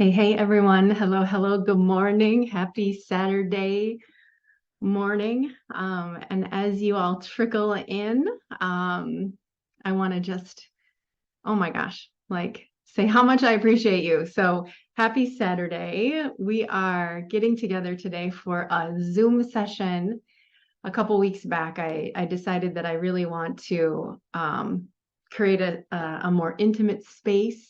Hey, everyone. Hello, hello. Good morning. Happy Saturday morning. And as you all trickle in, I want to just, oh my gosh, like say how much I appreciate you. So happy Saturday. We are getting together today for a Zoom session. A couple weeks back, I decided that I really want to create a more intimate space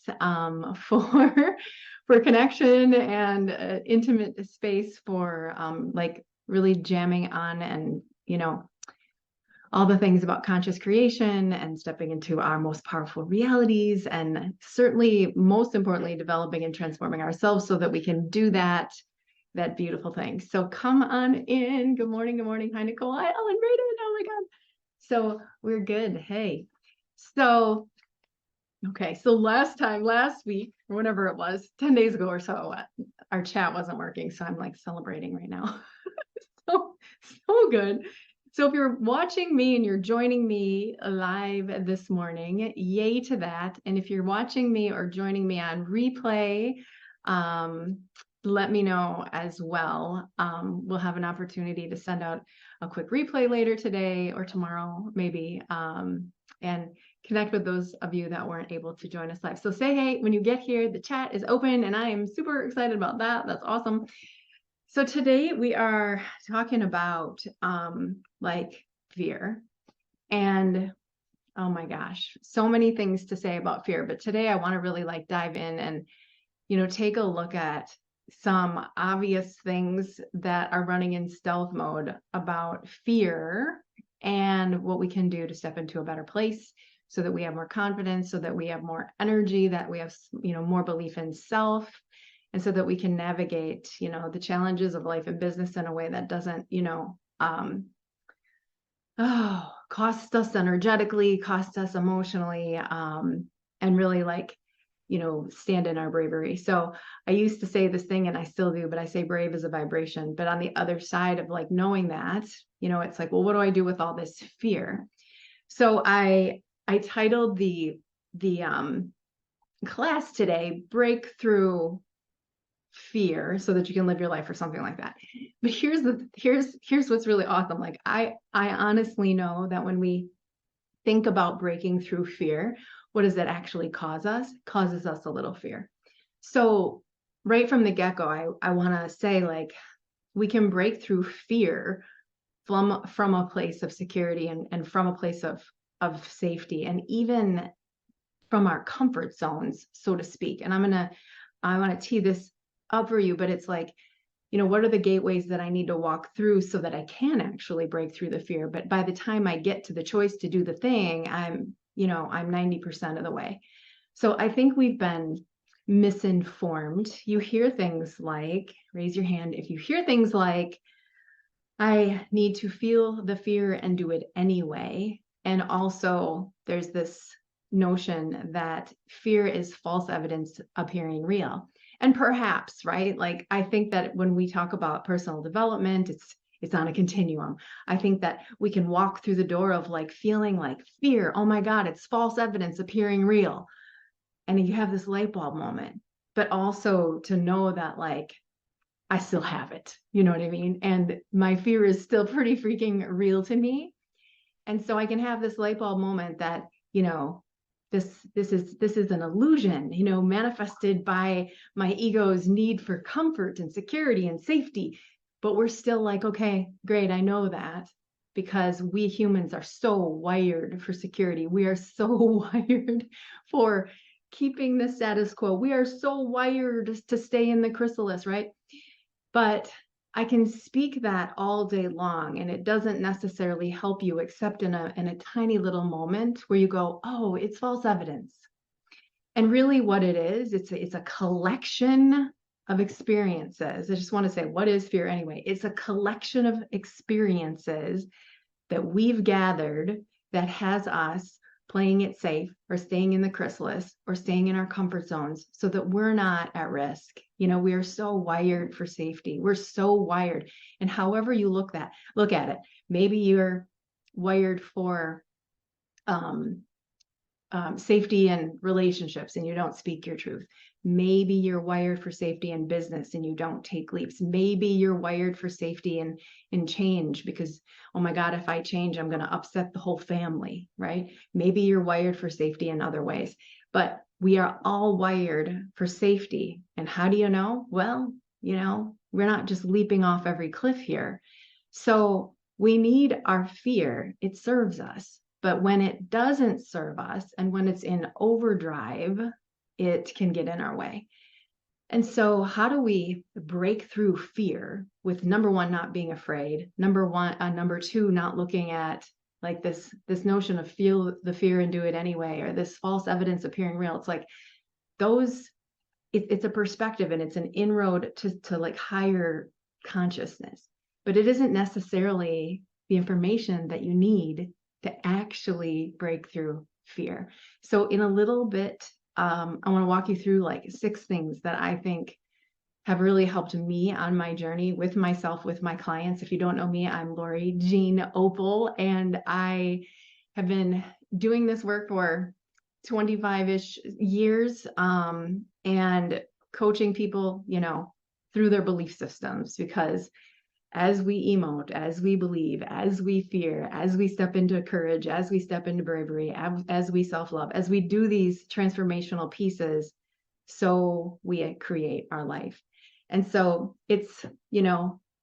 for connection and intimate space for like really jamming on and all the things about conscious creation and stepping into our most powerful realities, and certainly most importantly developing and transforming ourselves so that we can do that beautiful thing. So come on in. Good morning. Good morning. Hi, Nicole. Hi, Ellen Braden. Oh my God. So we're good. Hey. So, okay. So last week, or whenever it was, 10 days ago or so, our chat wasn't working. So I'm like celebrating right now. So, so good. So if you're watching me and you're joining me live this morning, yay to that. And if you're watching me or joining me on replay, um, let me know as well. We'll have an opportunity to send out a quick replay later today or tomorrow, maybe, and connect with those of you that weren't able to join us live. So say hey when you get here. The chat is open, and I am super excited about that. That's awesome. So today we are talking about like fear, and oh my gosh, so many things to say about fear. But today I want to really like dive in and take a look at some obvious things that are running in stealth mode about fear and what we can do to step into a better place so that we have more confidence, so that we have more energy, that we have more belief in self, and so that we can navigate the challenges of life and business in a way that doesn't cost us energetically, cost us emotionally, and really like stand in our bravery. So I used to say this thing, and I still do, but I say brave is a vibration. But on the other side of like knowing that, it's like, well, what do I do with all this fear? So I titled the class today Breakthrough Fear so that you can live your life, or something like that. But here's what's really awesome. Like I honestly know that when we think about breaking through fear, what does that actually cause us? It causes us a little fear. So right from the get-go, I want to say, like, we can break through fear from a place of security, and from a place of safety, and even from our comfort zones, so to speak. And I want to tee this up for you, but it's like, what are the gateways that I need to walk through so that I can actually break through the fear? But by the time I get to the choice to do the thing, I'm 90% of the way. So I think we've been misinformed. You hear things like, raise your hand if you hear things like, I need to feel the fear and do it anyway. And also there's this notion that fear is false evidence appearing real. And perhaps, right? Like, I think that when we talk about personal development, it's on a continuum. I think that we can walk through the door of like feeling like fear. Oh my God, it's false evidence appearing real. And you have this light bulb moment, but also to know that like, I still have it. You know what I mean? And my fear is still pretty freaking real to me. And so I can have this light bulb moment that, this is an illusion, manifested by my ego's need for comfort and security and safety. But we're still like, okay, great, I know that, because we humans are so wired for security. We are so wired for keeping the status quo. We are so wired to stay in the chrysalis, right? But I can speak that all day long, and it doesn't necessarily help you, except in a tiny little moment where you go, oh, it's false evidence. And really what it is, it's a collection of experiences. I just want to say, what is fear anyway? It's a collection of experiences that we've gathered that has us playing it safe, or staying in the chrysalis, or staying in our comfort zones so that we're not at risk. We are so wired for safety. We're so wired. And however you look at it, maybe you're wired for safety and relationships, and you don't speak your truth. Maybe you're wired for safety in business and you don't take leaps. Maybe you're wired for safety in change because, oh my God, if I change, I'm going to upset the whole family, right? Maybe you're wired for safety in other ways, but we are all wired for safety. And how do you know? Well, we're not just leaping off every cliff here. So we need our fear. It serves us. But when it doesn't serve us and when it's in overdrive, it can get in our way. And so how do we break through fear with number one, not being afraid, number two, not looking at like this notion of feel the fear and do it anyway, or this false evidence appearing real. It's like it's a perspective and it's an inroad to like higher consciousness, but it isn't necessarily the information that you need to actually break through fear. So in a little bit, I want to walk you through like 6 things that I think have really helped me on my journey with myself, with my clients. If you don't know me, I'm Lori Jean Opal, and I have been doing this work for 25-ish years, and coaching people, through their belief systems, because as we emote, as we believe, as we fear, as we step into courage, as we step into bravery, as we self-love, as we do these transformational pieces, so we create our life. And so it's,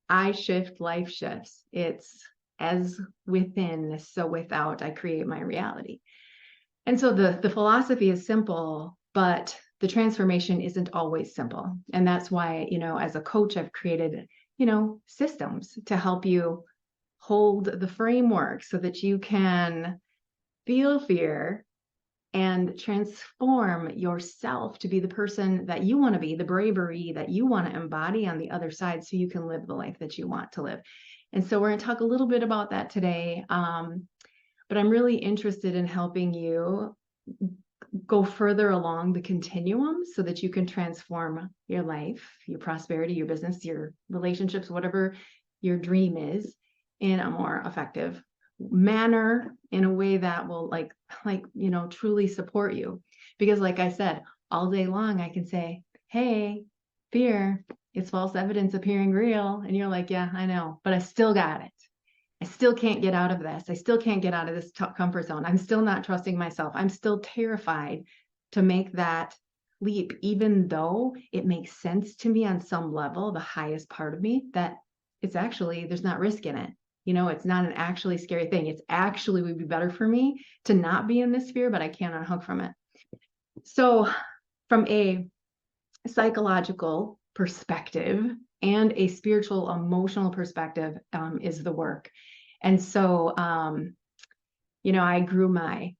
I shift, life shifts. It's as within, so without, I create my reality. And so the philosophy is simple, but the transformation isn't always simple. And that's why, as a coach, I've created systems to help you hold the framework so that you can feel fear and transform yourself to be the person that you want to be, the bravery that you want to embody on the other side, so you can live the life that you want to live. And so we're going to talk a little bit about that today. But I'm really interested in helping you go further along the continuum so that you can transform your life, your prosperity, your business, your relationships, whatever your dream is, in a more effective manner, in a way that will truly support you. Because like I said, all day long, I can say, hey, fear, it's false evidence appearing real. And you're like, yeah, I know, but I still got it. I still can't get out of this. I still can't get out of this comfort zone. I'm still not trusting myself. I'm still terrified to make that leap, even though it makes sense to me on some level, the highest part of me, that it's actually, there's not risk in it. It's not an actually scary thing. It's actually would be better for me to not be in this fear, but I can't unhook from it. So from a psychological perspective and a spiritual, emotional perspective, is the work. And so, I grew my,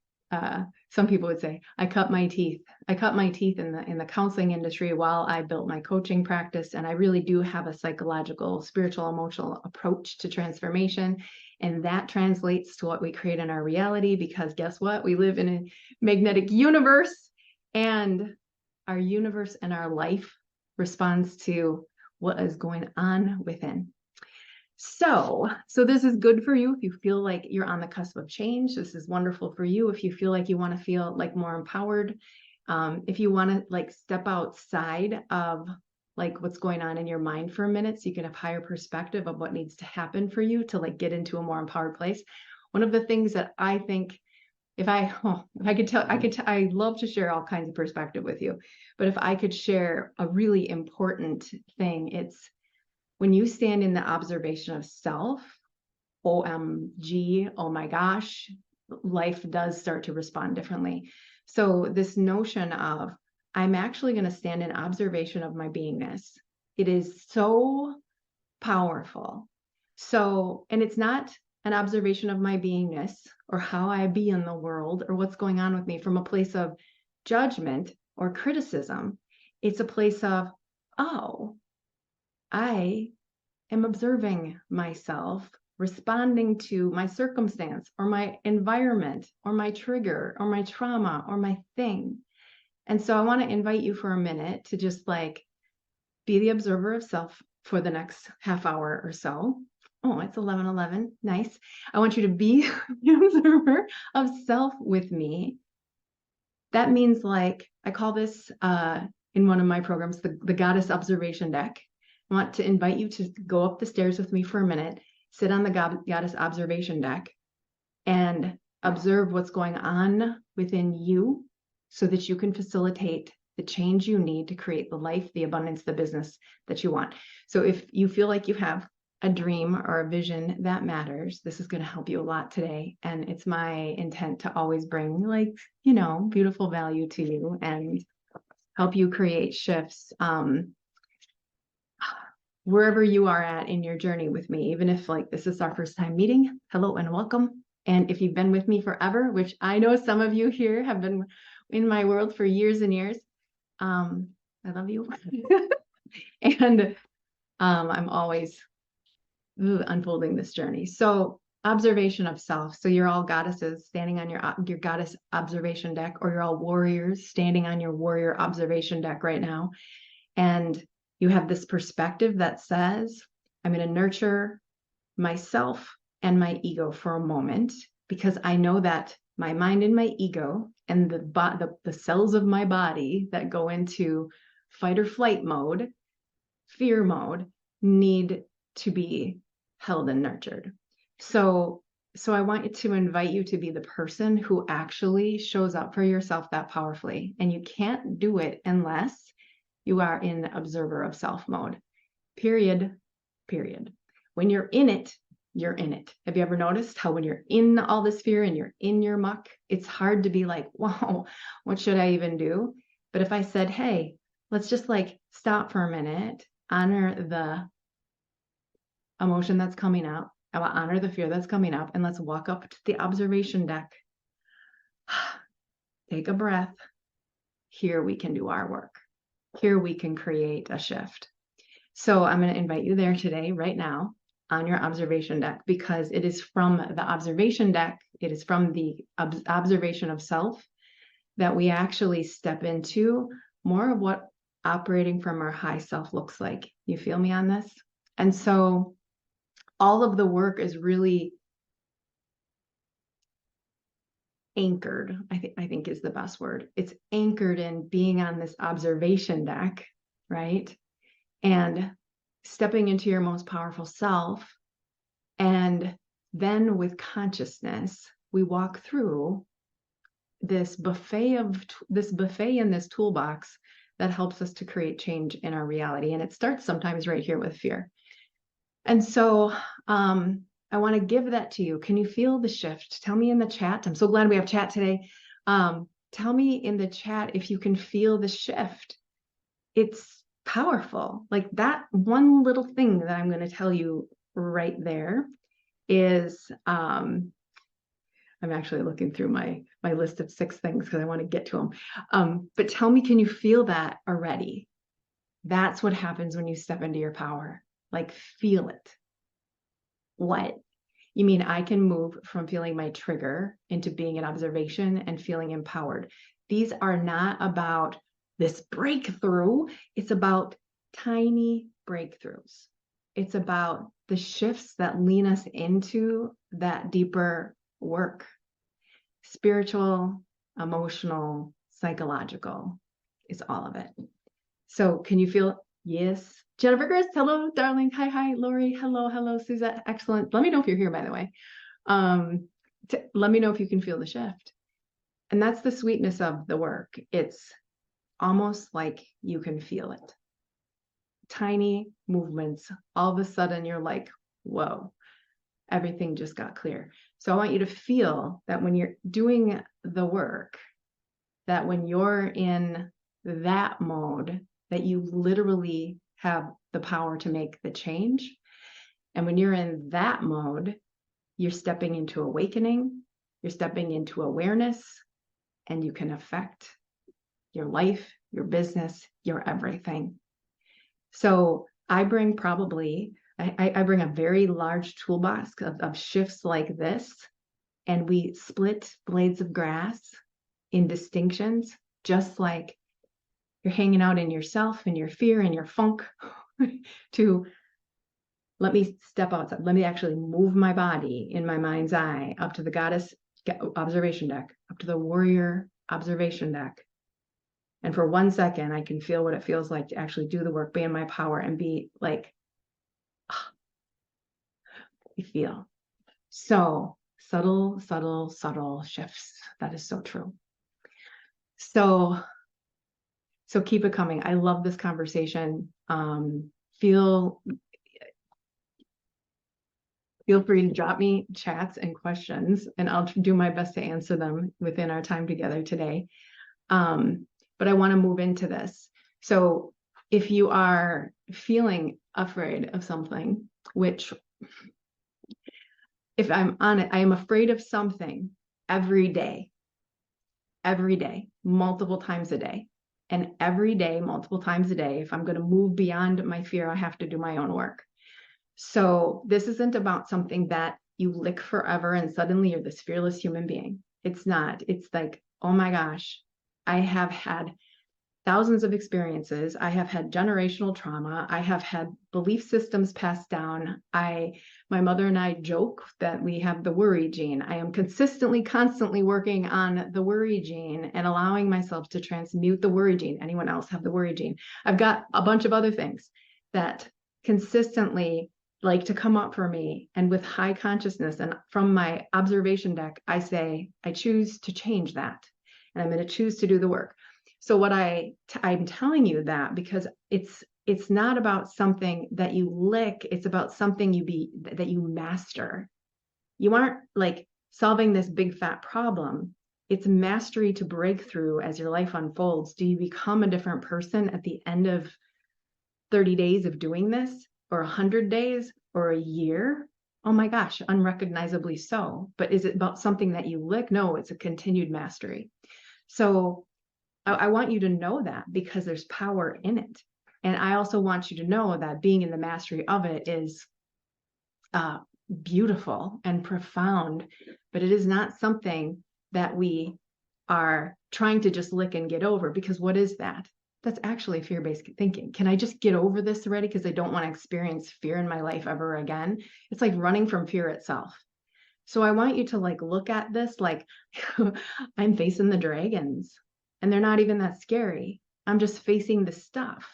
some people would say, I cut my teeth in the counseling industry while I built my coaching practice. And I really do have a psychological, spiritual, emotional approach to transformation. And that translates to what we create in our reality, because guess what? We live in a magnetic universe, and our universe and our life responds to what is going on within. So this is good for you if you feel like you're on the cusp of change. This is wonderful for you if you feel like you want to feel like more empowered. If you want to like step outside of like what's going on in your mind for a minute, so you can have higher perspective of what needs to happen for you to like get into a more empowered place. One of the things that I think, if I could tell, I love to share all kinds of perspective with you, but if I could share a really important thing, it's when you stand in the observation of self, OMG, oh my gosh, life does start to respond differently. So this notion of, I'm actually going to stand in observation of my beingness. It is so powerful. So, and it's not an observation of my beingness or how I be in the world or what's going on with me from a place of judgment or criticism. It's a place of, oh, I am observing myself, responding to my circumstance or my environment or my trigger or my trauma or my thing. And so I want to invite you for a minute to just like be the observer of self for the next half hour or so. Oh, it's 11:11. Nice. I want you to be the observer of self with me. That means, like, I call this in one of my programs, the Goddess Observation Deck. I want to invite you to go up the stairs with me for a minute, sit on the Goddess Observation Deck, and observe what's going on within you so that you can facilitate the change you need to create the life, the abundance, the business that you want. So if you feel like you have a dream or a vision that matters, this is going to help you a lot today. And it's my intent to always bring, like, you know, beautiful value to you and help you create shifts wherever you are at in your journey with me. Even if like this is our first time meeting, hello and welcome. And if you've been with me forever, which I know some of you here have been in my world for years and years, I love you. And I'm always unfolding this journey. So observation of self. So you're all goddesses standing on your goddess observation deck, or you're all warriors standing on your warrior observation deck right now. And you have this perspective that says, I'm going to nurture myself and my ego for a moment, because I know that my mind and my ego and the cells of my body that go into fight or flight mode, fear mode, need to be held and nurtured. So I want to invite you to be the person who actually shows up for yourself that powerfully. And you can't do it unless you are in observer of self mode. Period. When you're in it, you're in it. Have you ever noticed how when you're in all this fear and you're in your muck, it's hard to be like, wow, what should I even do? But if I said, hey, let's just like stop for a minute, honor the emotion that's coming up, I will honor the fear that's coming up, and let's walk up to the observation deck. Take a breath. Here we can do our work. Here we can create a shift. So I'm going to invite you there today, right now, on your observation deck, because it is from the observation deck, it is from the observation of self that we actually step into more of what operating from our high self looks like. You feel me on this? And so all of the work is really anchored, I think is the best word. It's anchored in being on this observation deck, right? And stepping into your most powerful self. And then with consciousness, we walk through this buffet in this toolbox that helps us to create change in our reality. And it starts sometimes right here with fear. And so I want to give that to you. Can you feel the shift? Tell me in the chat. I'm so glad we have chat today. Tell me in the chat if you can feel the shift. It's powerful. Like that one little thing that I'm going to tell you right there is, I'm actually looking through my list of 6 things because I want to get to them. But tell me, can you feel that already? That's what happens when you step into your power. Like, feel it. What? You mean I can move from feeling my trigger into being in observation and feeling empowered. These are not about this breakthrough. It's about tiny breakthroughs. It's about the shifts that lean us into that deeper work. Spiritual, emotional, psychological. It's all of it. So can you feel? Yes. Jennifer Chris, hello, darling. Hi, Lori. Hello, Suzette. Excellent. Let me know if you're here, by the way. Let me know if you can feel the shift. And that's the sweetness of the work. It's almost like you can feel it. Tiny movements. All of a sudden, you're like, whoa, everything just got clear. So I want you to feel that when you're doing the work, that when you're in that mode, that you literally have the power to make the change. And when you're in that mode, you're stepping into awakening, you're stepping into awareness, and you can affect your life, your business, your everything. So I bring I bring a very large toolbox of shifts like this, and we split blades of grass in distinctions, just like you're hanging out in yourself and your fear and your funk to let me step outside. Let me actually move my body in my mind's eye up to the goddess observation deck, up to the warrior observation deck. And for 1 second, I can feel what it feels like to actually do the work, be in my power, and be like, you feel. So subtle, subtle, subtle shifts. That is so true. So keep it coming. I love this conversation. Feel free to drop me chats and questions, and I'll do my best to answer them within our time together today. But I want to move into this. So if you are feeling afraid of something, which if I'm on it, I am afraid of something every day, multiple times a day. And every day, multiple times a day, if I'm going to move beyond my fear, I have to do my own work. So this isn't about something that you lick forever and suddenly you're this fearless human being. It's not. It's like, oh my gosh, I have had thousands of experiences. I have had generational trauma. I have had belief systems passed down. My mother and I joke that we have the worry gene. I am constantly working on the worry gene and allowing myself to transmute the worry gene. Anyone else have the worry gene? I've got a bunch of other things that consistently like to come up for me, and with high consciousness and from my observation deck, I say, I choose to change that, and I'm going to choose to do the work. So what I'm telling you that because it's not about something that you lick, it's about something that you master. You aren't like solving this big fat problem. It's mastery to break through as your life unfolds. Do you become a different person at the end of 30 days of doing this, or 100 days, or a year? Oh my gosh, unrecognizably so. But is it about something that you lick? No, it's a continued mastery. So I want you to know that because there's power in it. And I also want you to know that being in the mastery of it is beautiful and profound, but it is not something that we are trying to just lick and get over, because what is that? That's actually fear-based thinking. Can I just get over this already because I don't want to experience fear in my life ever again? It's like running from fear itself. So I want you to like look at this like I'm facing the dragons and they're not even that scary. I'm just facing the stuff.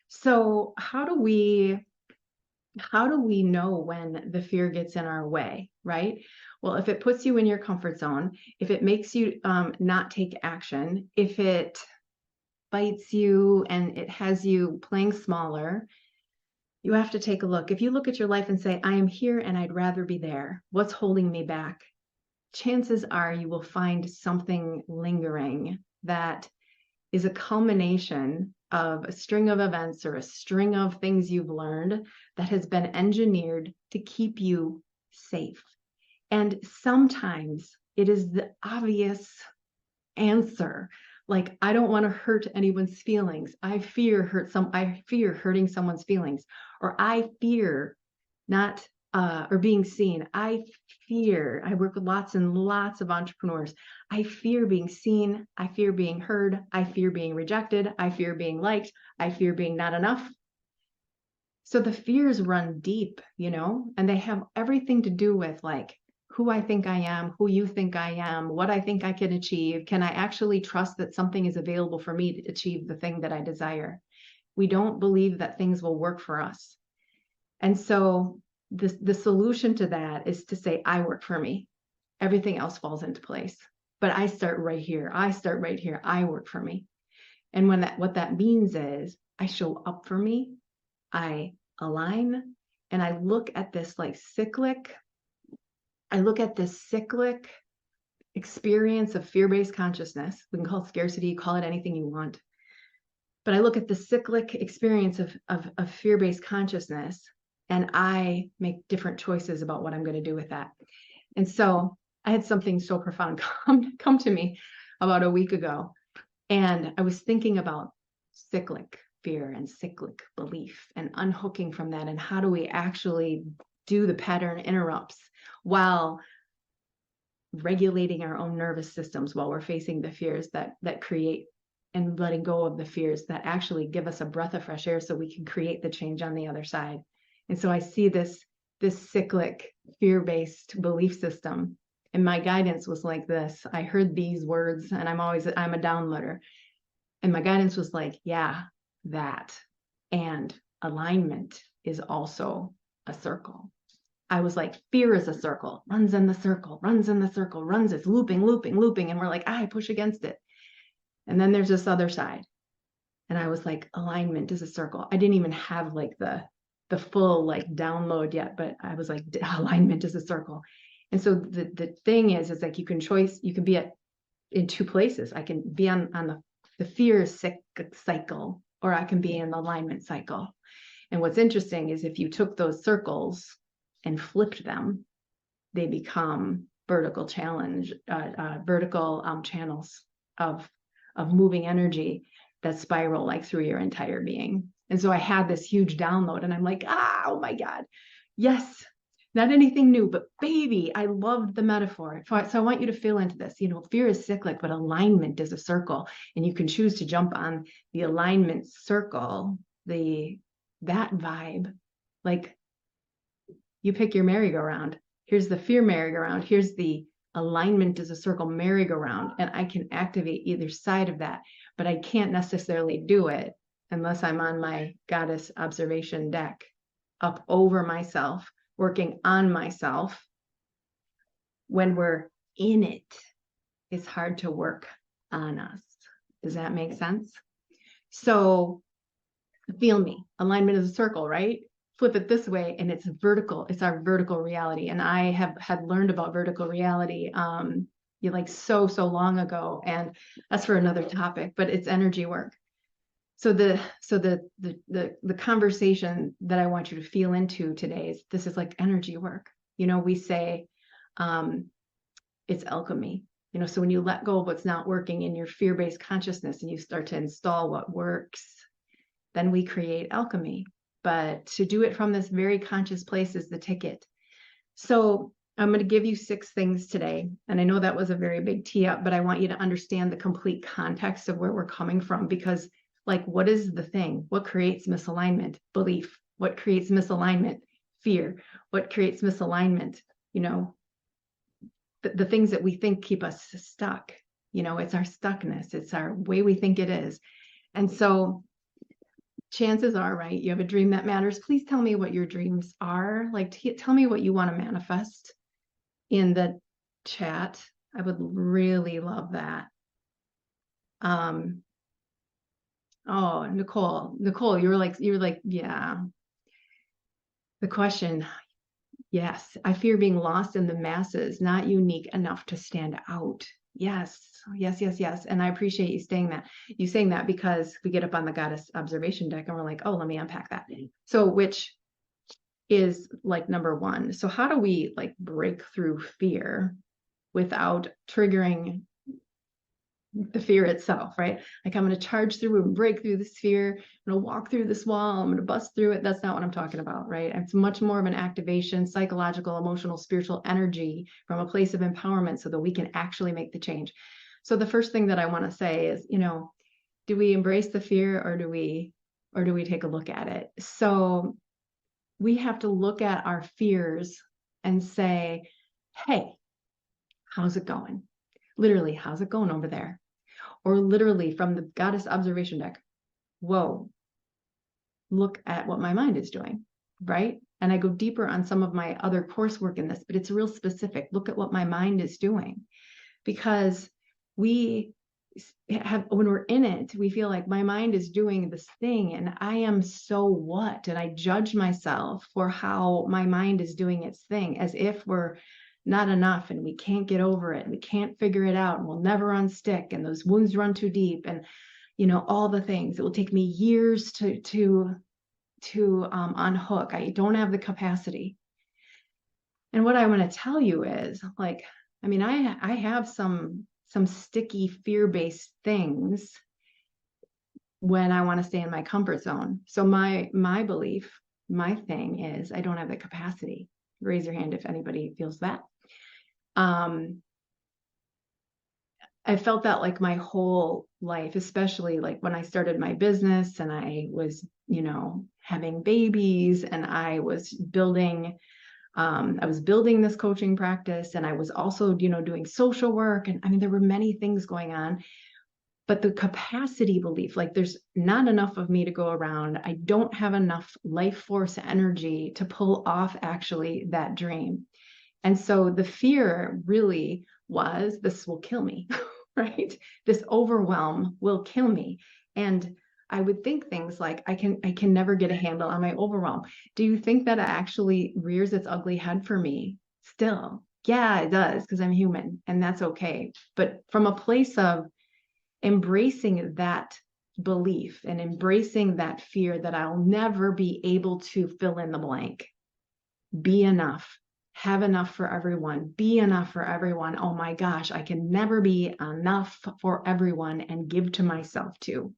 So how do we know when the fear gets in our way, right? Well, if it puts you in your comfort zone, if it makes you not take action, if it bites you and it has you playing smaller, you have to take a look. If you look at your life and say, I am here and I'd rather be there, what's holding me back? Chances are you will find something lingering that is a culmination of a string of events or a string of things you've learned that has been engineered to keep you safe. And sometimes it is the obvious answer. Like, I don't want to hurt anyone's feelings. I fear hurting someone's feelings, or I fear not or being seen. I work with lots and lots of entrepreneurs. I fear being seen. I fear being heard. I fear being rejected. I fear being liked. I fear being not enough. So the fears run deep, and they have everything to do with like who I think I am, who you think I am, what I think I can achieve. Can I actually trust that something is available for me to achieve the thing that I desire? We don't believe that things will work for us. And so the solution to that is to say, I work for me. Everything else falls into place. But I start right here. I work for me. And what that means is I show up for me, I align, and I look at this cyclic experience of fear-based consciousness. We can call it scarcity, call it anything you want. But I look at the cyclic experience of fear-based consciousness, and I make different choices about what I'm going to do with that. And so I had something so profound come to me about a week ago. And I was thinking about cyclic fear and cyclic belief and unhooking from that. And how do we actually do the pattern interrupts while regulating our own nervous systems, while we're facing the fears that create, and letting go of the fears that actually give us a breath of fresh air so we can create the change on the other side. And so I see this cyclic fear-based belief system, and my guidance was like this. I heard these words, and I'm a downloader. And my guidance was like, yeah, that. And alignment is also a circle. I was like, fear is a circle, runs in the circle, runs in the circle, runs, it's looping, looping, looping. And we're like, I push against it. And then there's this other side. And I was like, alignment is a circle. I didn't even have like the full like download yet, but I was like, alignment is a circle. And so the thing is like you can be in two places. I can be on the fear cycle, or I can be in the alignment cycle. And what's interesting is if you took those circles and flipped them, they become vertical channels of moving energy that spiral like through your entire being. And so I had this huge download, and I'm like, oh my God, yes, not anything new, but baby, I loved the metaphor. So I want you to feel into this. Fear is cyclic, but alignment is a circle, and you can choose to jump on the alignment circle, that vibe. Like, you pick your merry-go-round. Here's the fear merry-go-round. Here's the alignment is a circle merry-go-round, and I can activate either side of that, but I can't necessarily do it unless I'm on my goddess observation deck, up over myself, working on myself. When we're in it, it's hard to work on us. Does that make sense? So feel me, alignment is a circle, right? Flip it this way, and it's vertical. It's our vertical reality. And I had learned about vertical reality like so long ago, and that's for another topic, but it's energy work. So the conversation that I want you to feel into today is, this is like energy work. We say it's alchemy. So when you let go of what's not working in your fear-based consciousness and you start to install what works, then we create alchemy. But to do it from this very conscious place is the ticket. So I'm going to give you 6 things today. And I know that was a very big tee up, but I want you to understand the complete context of where we're coming from, because like, what is the thing? What creates misalignment? Belief. What creates misalignment? Fear. What creates misalignment? The things that we think keep us stuck. It's our stuckness. It's our way we think it is. And so chances are, right, you have a dream that matters. Please tell me what your dreams are. Like, tell me what you want to manifest in the chat. I would really love that. Oh, Nicole, you were like, yeah. The question, yes, I fear being lost in the masses, not unique enough to stand out. Yes. And I appreciate you saying that, because we get up on the goddess observation deck and we're like, oh, let me unpack that. So which is like number 1. So how do we like break through fear without triggering the fear itself, right? Like, I'm going to charge through and break through this fear. I'm going to walk through this wall. I'm going to bust through it. That's not what I'm talking about, right? It's much more of an activation, psychological, emotional, spiritual energy from a place of empowerment so that we can actually make the change. So the first thing that I want to say is, do we embrace the fear, or do we take a look at it? So we have to look at our fears and say, hey, how's it going? Literally, how's it going over there? Or literally from the goddess observation deck, whoa, look at what my mind is doing, right? And I go deeper on some of my other coursework in this, but it's real specific. Look at what my mind is doing, because when we're in it, we feel like my mind is doing this thing and I am so what? And I judge myself for how my mind is doing its thing, as if we're not enough and we can't get over it and we can't figure it out and we'll never unstick and those wounds run too deep and all the things. It will take me years to unhook. I don't have the capacity. And what I want to tell you is, like, I mean, I have some sticky fear-based things when I want to stay in my comfort zone. So my belief, my thing is, I don't have the capacity. Raise your hand if anybody feels that. I felt that like my whole life, especially like when I started my business and I was, having babies and I was building this coaching practice, and I was also, doing social work. And I mean, there were many things going on. But the capacity belief, like there's not enough of me to go around. I don't have enough life force energy to pull off actually that dream. And so the fear really was, this will kill me, right? This overwhelm will kill me. And I would think things like, I can never get a handle on my overwhelm. Do you think that it actually rears its ugly head for me still? Yeah, it does, because I'm human, and that's okay. But from a place of embracing that belief and embracing that fear that I'll never be able to fill in the blank, be enough, have enough for everyone, be enough for everyone. Oh my gosh, I can never be enough for everyone and give to myself too.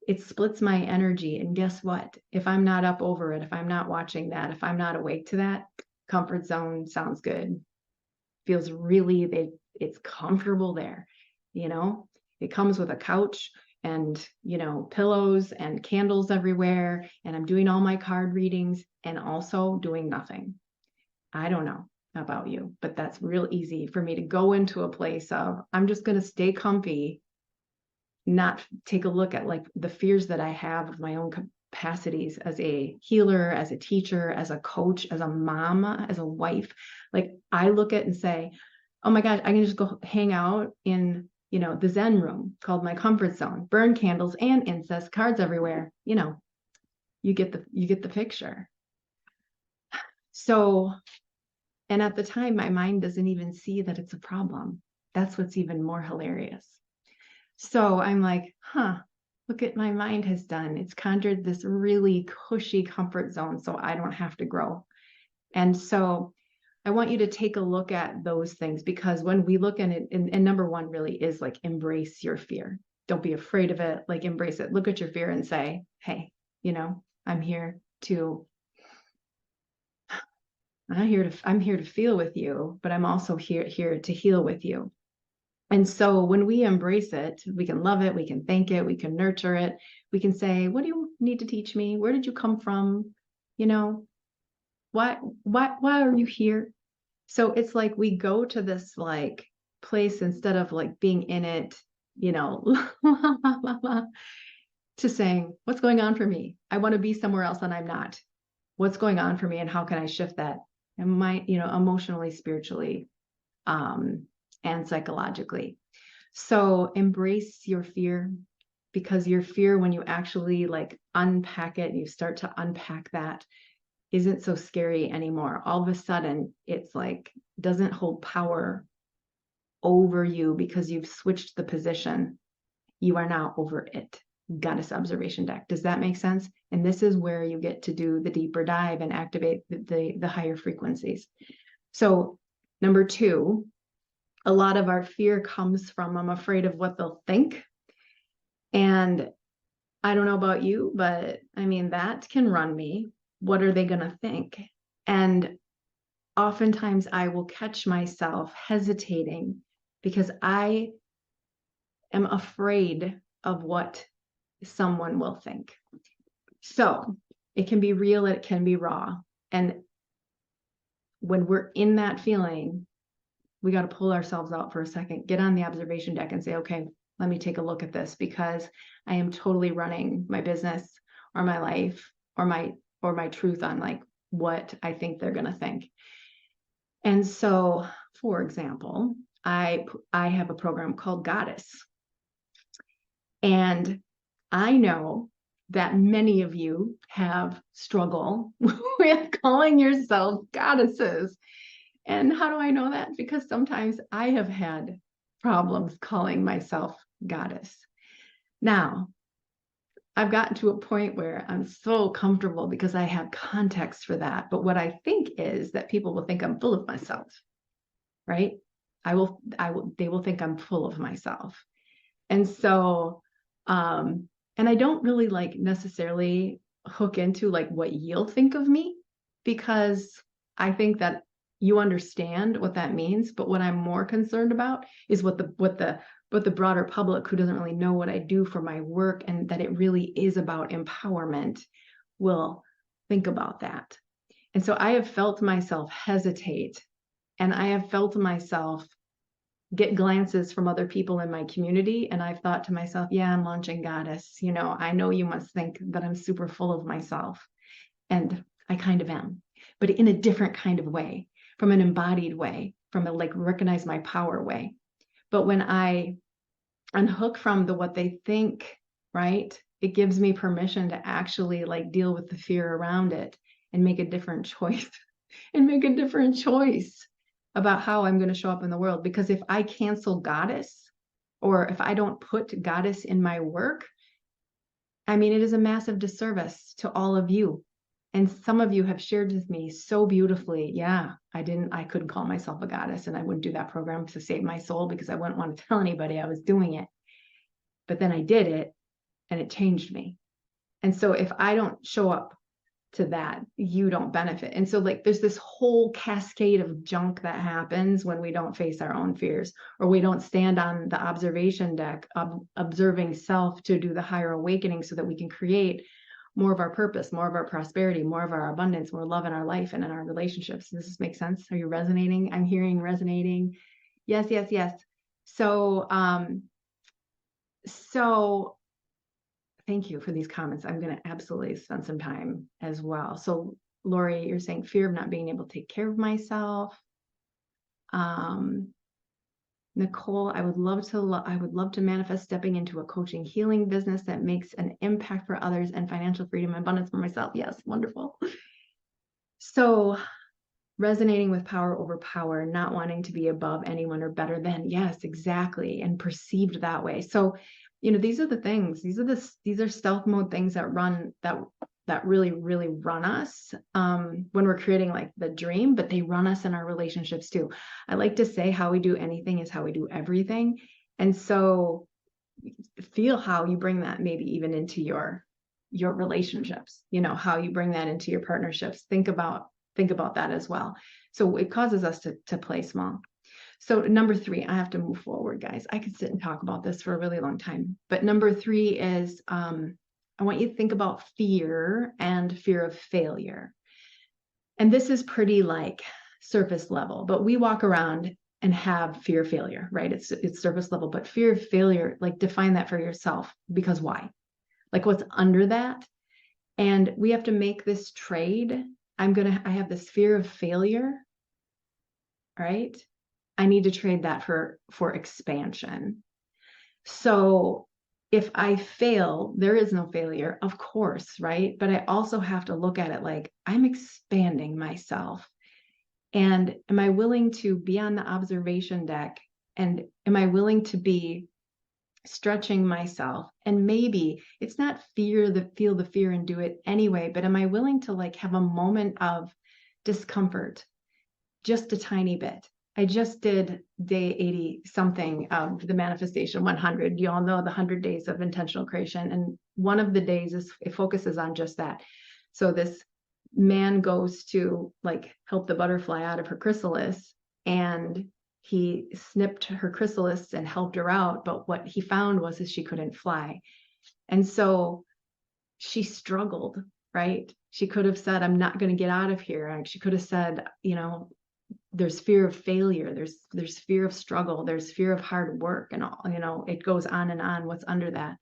It splits my energy. And guess what? If I'm not up over it, if I'm not watching that, if I'm not awake to that, comfort zone sounds good. Feels really, it's comfortable there. You know, it comes with a couch and, you know, pillows and candles everywhere. And I'm doing all my card readings and also doing nothing. I don't know about you, but that's real easy for me to go into a place of, I'm just going to stay comfy, not take a look at like the fears that I have of my own capacities as a healer, as a teacher, as a coach, as a mom, as a wife. Like I look at and say, oh my gosh, I can just go hang out in, you know, the Zen room called my comfort zone, burn candles and incense, cards everywhere. You know, you get the picture. So, and at the time, my mind doesn't even see that it's a problem. That's what's even more hilarious. So I'm like, look at my mind has done. It's conjured this really cushy comfort zone so I don't have to grow. And so I want you to take a look at those things, because when we look at it, and number one really is like, embrace your fear. Don't be afraid of it, like embrace it. Look at your fear and say, hey, you know, I'm here to feel with you, but I'm also here to heal with you. And so when we embrace it, we can love it, we can thank it, we can nurture it. We can say, what do you need to teach me? Where did you come from? You know, why are you here? So it's like we go to this like place instead of like being in it, you know, to saying, what's going on for me? I want to be somewhere else and I'm not. What's going on for me and how can I shift that? And my, you know, emotionally, spiritually, and psychologically. So embrace your fear, because your fear, when you actually like unpack it, you start to unpack that, isn't so scary anymore. All of a sudden, it's like doesn't hold power over you because you've switched the position. You are now over it. Goddess observation deck. Does that make sense? And this is where you get to do the deeper dive and activate the higher frequencies. So number two, a lot of our fear comes from, I'm afraid of what they'll think. And I don't know about you, but I mean, that can run me. What are they going to think? And oftentimes I will catch myself hesitating because I am afraid of what someone will think. So it can be real, it can be raw. And when we're in that feeling, we got to pull ourselves out for a second, get on the observation deck and say, okay, let me take a look at this, because I am totally running my business or my life or my truth on like what I think they're going to think. And so, for example, I have a program called Goddess. And I know that many of you have struggled with calling yourselves goddesses. And how do I know that? Because sometimes I have had problems calling myself goddess. Now, I've gotten to a point where I'm so comfortable because I have context for that. But what I think is that people will think I'm full of myself, right? They will think I'm full of myself. And so, and I don't really like necessarily hook into like what you'll think of me, because I think that you understand what that means. But what I'm more concerned about is what the broader public, who doesn't really know what I do for my work and that it really is about empowerment, will think about that. And so I have felt myself hesitate, and I have felt myself get glances from other people in my community. And I've thought to myself, yeah, I'm launching Goddess. You know, I know you must think that I'm super full of myself. And I kind of am, but in a different kind of way, from an embodied way, from a like recognize my power way. But when I unhook from the what they think, right, it gives me permission to actually like deal with the fear around it and make a different choice and make a different choice about how I'm going to show up in the world. Because if I cancel Goddess, or if I don't put Goddess in my work, I mean, it is a massive disservice to all of you. And some of you have shared with me so beautifully, yeah, I couldn't call myself a goddess, and I wouldn't do that program to save my soul because I wouldn't want to tell anybody I was doing it. But then I did it and it changed me. And so if I don't show up to that, you don't benefit. And so like there's this whole cascade of junk that happens when we don't face our own fears, or we don't stand on the observation deck of observing self to do the higher awakening so that we can create more of our purpose, more of our prosperity, more of our abundance, more love in our life and in our relationships. Does this make sense? Are you resonating? I'm hearing resonating. Yes, yes, yes. So thank you for these comments. I'm going to absolutely spend some time as well. So Lori, you're saying fear of not being able to take care of myself. Nicole, I would love to manifest stepping into a coaching healing business that makes an impact for others and financial freedom and abundance for myself. Yes, wonderful. So resonating with power over power, not wanting to be above anyone or better than. Yes, exactly. And perceived that way. So, you know, these are the things, these are stealth mode things that run, that really, really run us when we're creating like the dream, but they run us in our relationships too. I like to say how we do anything is how we do everything. And so feel how you bring that maybe even into your relationships, you know, how you bring that into your partnerships. Think about that as well. So it causes us to play small. So number 3, I have to move forward, guys. I could sit and talk about this for a really long time. But number 3 is I want you to think about fear and fear of failure. And this is pretty like surface level, but we walk around and have fear of failure, right? It's surface level, but fear of failure, like define that for yourself, because why? Like what's under that? And we have to make this trade. I have this fear of failure, right? I need to trade that for expansion. So if I fail, there is no failure, of course, right? But I also have to look at it like I'm expanding myself. And am I willing to be on the observation deck? And am I willing to be stretching myself? And maybe it's not feel the fear and do it anyway, but am I willing to like have a moment of discomfort, just a tiny bit? I just did day 80 something of the Manifestation 100. You all know the 100 days of intentional creation. And one of the days it focuses on just that. So this man goes to like help the butterfly out of her chrysalis, and he snipped her chrysalis and helped her out. But what he found was that she couldn't fly. And so she struggled, right? She could have said, I'm not going to get out of here. And she could have said, you know, there's fear of failure, there's fear of struggle, there's fear of hard work, and all, you know, it goes on what's under that.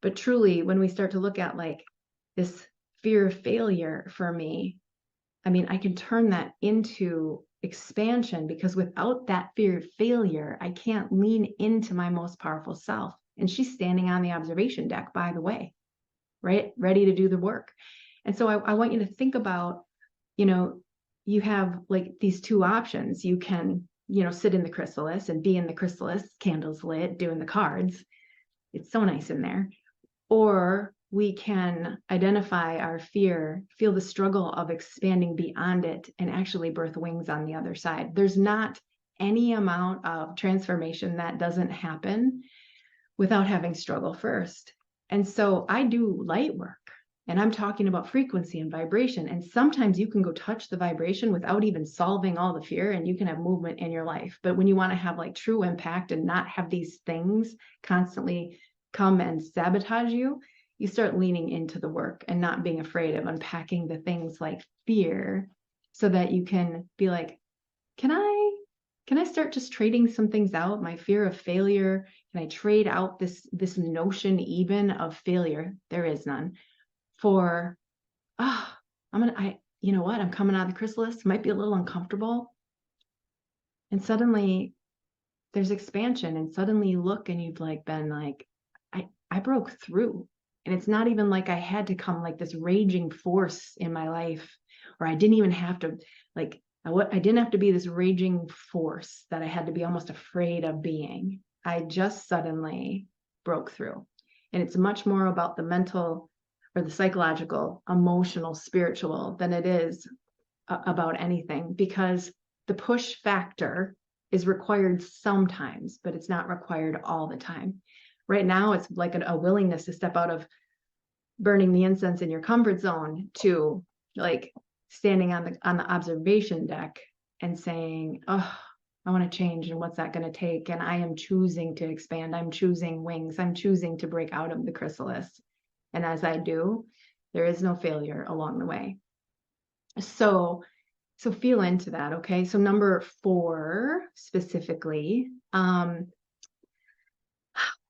But truly, when we start to look at like this fear of failure for me, I mean, I can turn that into expansion, because without that fear of failure, I can't lean into my most powerful self. And she's standing on the observation deck, by the way, right? Ready to do the work. And so I want you to think about, you know, you have like these 2 options. You can, you know, sit in the chrysalis and be in the chrysalis, candles lit, doing the cards. It's so nice in there. Or we can identify our fear, feel the struggle of expanding beyond it, and actually birth wings on the other side. There's not any amount of transformation that doesn't happen without having struggle first. And so I do light work. And I'm talking about frequency and vibration. And sometimes you can go touch the vibration without even solving all the fear, and you can have movement in your life. But when you want to have like true impact and not have these things constantly come and sabotage you, you start leaning into the work and not being afraid of unpacking the things like fear, so that you can be like, can I can I start just trading some things out? My fear of failure. Can I trade out this notion even of failure? There is none. For, you know what? I'm coming out of the chrysalis. Might be a little uncomfortable. And suddenly there's expansion, and suddenly you look and you've like been like, I broke through. And it's not even like I had to come like this raging force in my life, or I didn't even have to like, I didn't have to be this raging force that I had to be almost afraid of being. I just suddenly broke through. And it's much more about the mental or the psychological, emotional, spiritual than it is about anything, because the push factor is required sometimes, but it's not required all the time. Right now, it's like a willingness to step out of burning the incense in your comfort zone to like standing on the observation deck and saying, oh, I want to change, and what's that going to take? And I am choosing to expand. I'm choosing wings. I'm choosing to break out of the chrysalis. And as I do, there is no failure along the way. So feel into that. Okay. So number 4 specifically,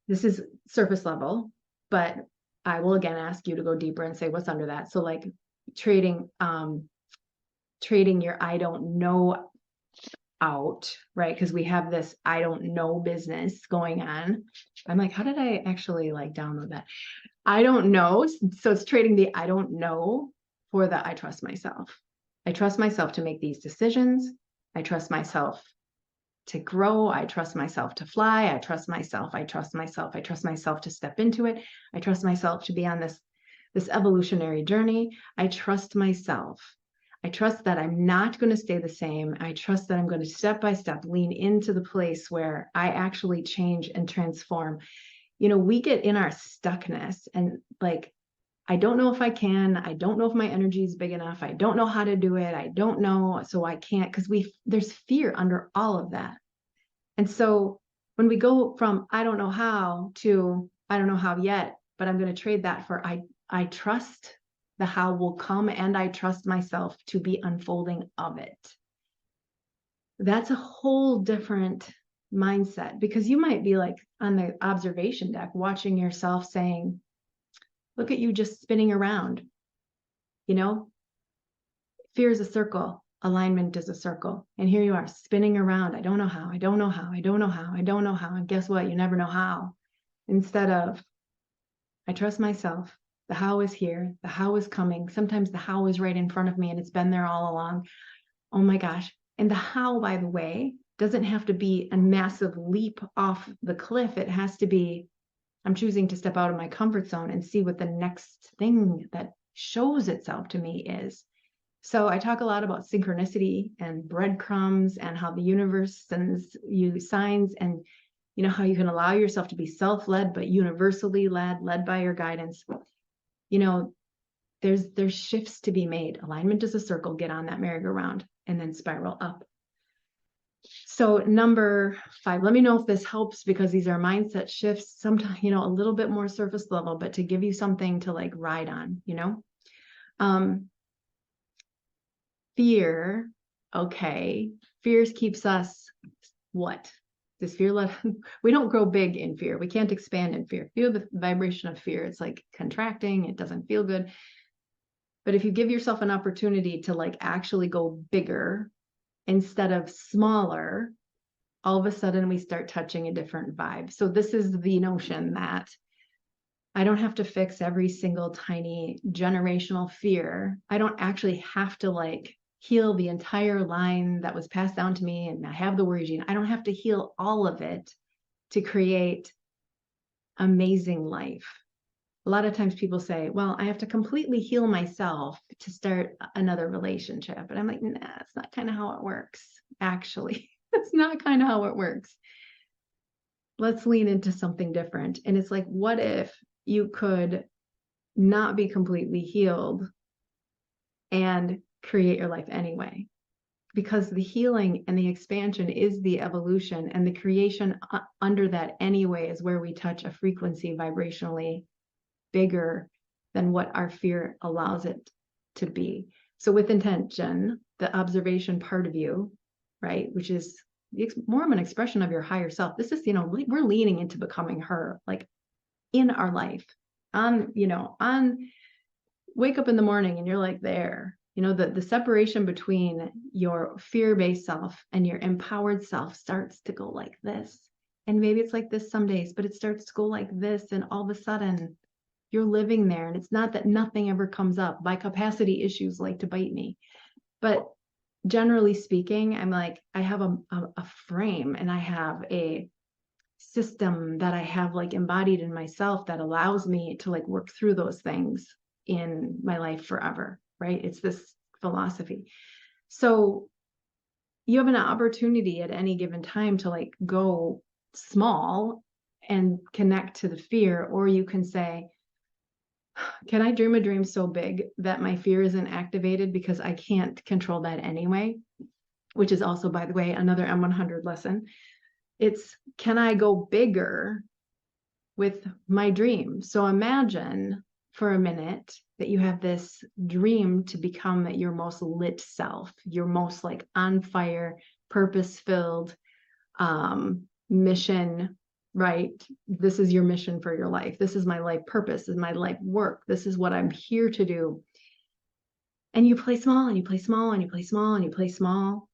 this is surface level, but I will again ask you to go deeper and say what's under that. So like trading your I don't know out, right? Because we have this I don't know business going on. I'm like, how did I actually like download that? I don't know. So it's trading the I don't know for the I trust myself. I trust myself to make these decisions. I trust myself to grow. I trust myself to fly. I trust myself. I trust myself. I trust myself to step into it. I trust myself to be on this evolutionary journey. I trust myself. I trust that I'm not going to stay the same. I trust that I'm going to step by step lean into the place where I actually change and transform. You know, we get in our stuckness and like, I don't know if I can. I don't know if my energy is big enough. I don't know how to do it. I don't know. So I can't, because there's fear under all of that. And so when we go from I don't know how to I don't know how yet, but I'm going to trade that for I trust the how will come, and I trust myself to be unfolding of it. That's a whole different mindset, because you might be like on the observation deck watching yourself saying, look at you just spinning around. You know, fear is a circle, alignment is a circle. And here you are spinning around. I don't know how, I don't know how, I don't know how, I don't know how. And guess what? You never know how. Instead of, I trust myself. The how is here. The how is coming. Sometimes the how is right in front of me and it's been there all along. Oh my gosh. And the how, by the way, doesn't have to be a massive leap off the cliff. It has to be, I'm choosing to step out of my comfort zone and see what the next thing that shows itself to me is. So I talk a lot about synchronicity and breadcrumbs and how the universe sends you signs, and you know how you can allow yourself to be self-led but universally led by your guidance. You know, there's shifts to be made. Alignment is a circle. Get on that merry-go-round and then spiral up. So number 5, let me know if this helps, because these are mindset shifts, sometimes, you know, a little bit more surface level, but to give you something to like ride on, you know. Fear, okay. Fears keeps us what? This fear, we don't grow big in fear. We can't expand in fear. Feel the vibration of fear. It's like contracting. It doesn't feel good. But if you give yourself an opportunity to like actually go bigger instead of smaller, all of a sudden we start touching a different vibe. So this is the notion that I don't have to fix every single tiny generational fear. I don't actually have to like heal the entire line that was passed down to me, and I have the worry gene. I don't have to heal all of it to create amazing life. A lot of times people say, well, I have to completely heal myself to start another relationship. And I'm like, nah, that's not kind of how it works. Actually, that's not kind of how it works. Let's lean into something different. And it's like, what if you could not be completely healed and create your life anyway? Because the healing and the expansion is the evolution, and the creation under that anyway is where we touch a frequency vibrationally bigger than what our fear allows it to be. So with intention, the observation part of you, right, which is more of an expression of your higher self. This is, we're leaning into becoming her, like in our life, on wake up in the morning and you're like there, the separation between your fear-based self and your empowered self starts to go like this. And maybe it's like this some days, but it starts to go like this. And all of a sudden you're living there. And it's not that nothing ever comes up. My capacity issues like to bite me. But generally speaking, I'm like, I have a frame and I have a system that I have like embodied in myself that allows me to like work through those things in my life forever, right? It's this philosophy. So you have an opportunity at any given time to like go small and connect to the fear, or you can say, can I dream a dream so big that my fear isn't activated because I can't control that anyway? Which is also, by the way, another M100 lesson. It's, can I go bigger with my dream? So imagine for a minute that you have this dream to become your most lit self, your most like on fire, purpose-filled mission, right? This is your mission for your life. This is my life purpose, this is my life work. This is what I'm here to do. And you play small and you play small and you play small and you play small.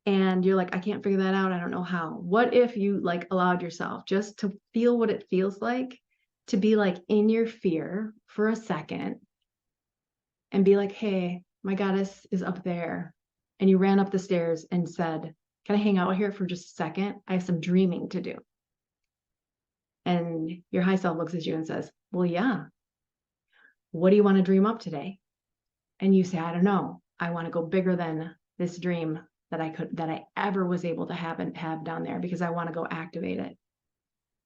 And you're like, I can't figure that out. I don't know how. What if you like allowed yourself just to feel what it feels like to be like in your fear for a second and be like, hey, my goddess is up there. And you ran up the stairs and said, can I hang out here for just a second? I have some dreaming to do. And your high self looks at you and says, well, yeah. What do you want to dream up today? And you say, I don't know. I want to go bigger than this dream that I ever was able to have down there, because I want to go activate it.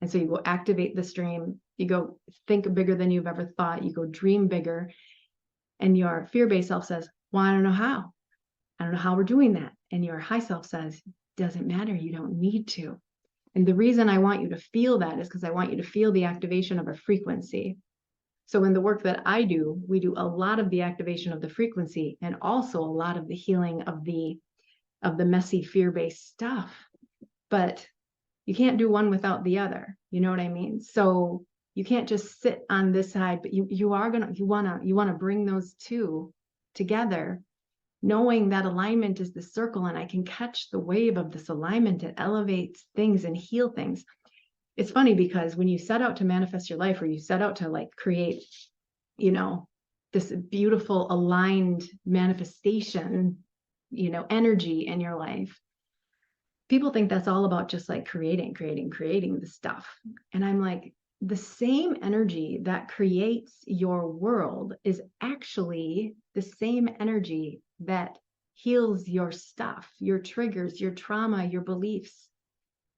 And so you go activate this dream, you go think bigger than you've ever thought, you go dream bigger. And your fear-based self says, well, I don't know how. I don't know how we're doing that. And your high self says, doesn't matter, you don't need to. And the reason I want you to feel that is because I want you to feel the activation of a frequency. So in the work that I do, we do a lot of the activation of the frequency and also a lot of the healing of the messy fear-based stuff. But you can't do one without the other. You know what I mean? So you can't just sit on this side, but you want to bring those two together, knowing that alignment is the circle, and I can catch the wave of this alignment. It elevates things and heal things. It's funny because when you set out to manifest your life, or you set out to like create, this beautiful aligned manifestation, energy in your life, people think that's all about just like creating the stuff. And I'm like, the same energy that creates your world is actually the same energy that heals your stuff, your triggers, your trauma, your beliefs.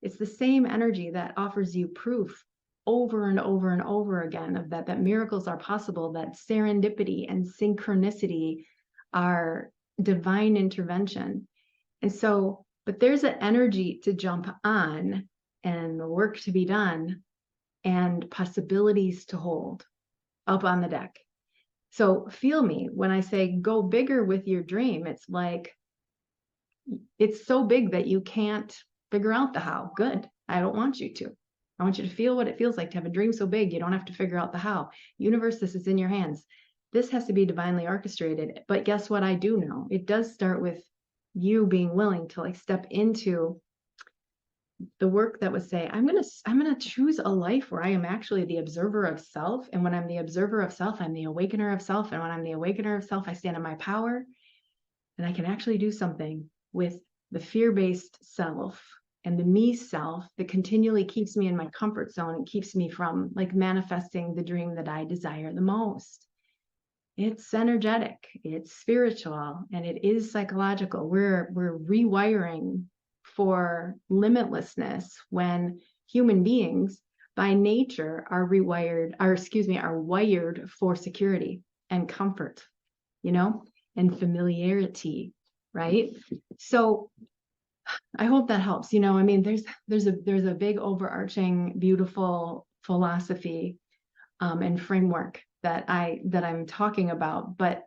It's the same energy that offers you proof over and over and over again of that miracles are possible, that serendipity and synchronicity are divine intervention. And so, but there's an energy to jump on and the work to be done and possibilities to hold up on the deck. So feel me when I say go bigger with your dream. It's like, it's so big that you can't figure out the how. Good. I don't want you to. I want you to feel what it feels like to have a dream so big you don't have to figure out the how. Universe, this is in your hands. This has to be divinely orchestrated. But guess what? I do know. It does start with you being willing to like step into the work that would say, I'm going to choose a life where I am actually the observer of self. And when I'm the observer of self, I'm the awakener of self. And when I'm the awakener of self, I stand in my power, and I can actually do something with the fear-based self and the me self that continually keeps me in my comfort zone and keeps me from like manifesting the dream that I desire the most. It's energetic, it's spiritual, and it is psychological. We're rewiring for limitlessness when human beings by nature are wired for security and comfort, and familiarity, right? So I hope that helps. I mean, there's a big overarching, beautiful philosophy and framework that I'm talking about, but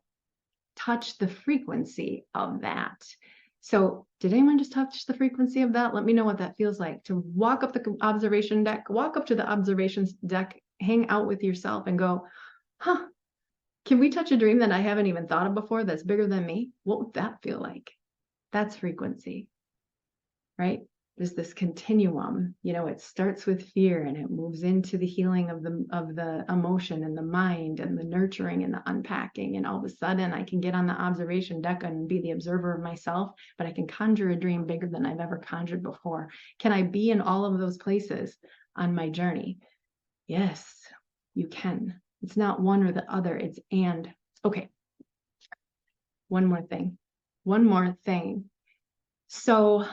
touch the frequency of that. So did anyone just touch the frequency of that? Let me know what that feels like to walk up the observation deck, walk up to the observations deck, hang out with yourself and go, huh, can we touch a dream that I haven't even thought of before that's bigger than me? What would that feel like? That's frequency, right? There's this continuum, it starts with fear and it moves into the healing of the emotion and the mind and the nurturing and the unpacking. And all of a sudden I can get on the observation deck and be the observer of myself, but I can conjure a dream bigger than I've ever conjured before. Can I be in all of those places on my journey? Yes, you can. It's not one or the other, it's and. Okay. One more thing. So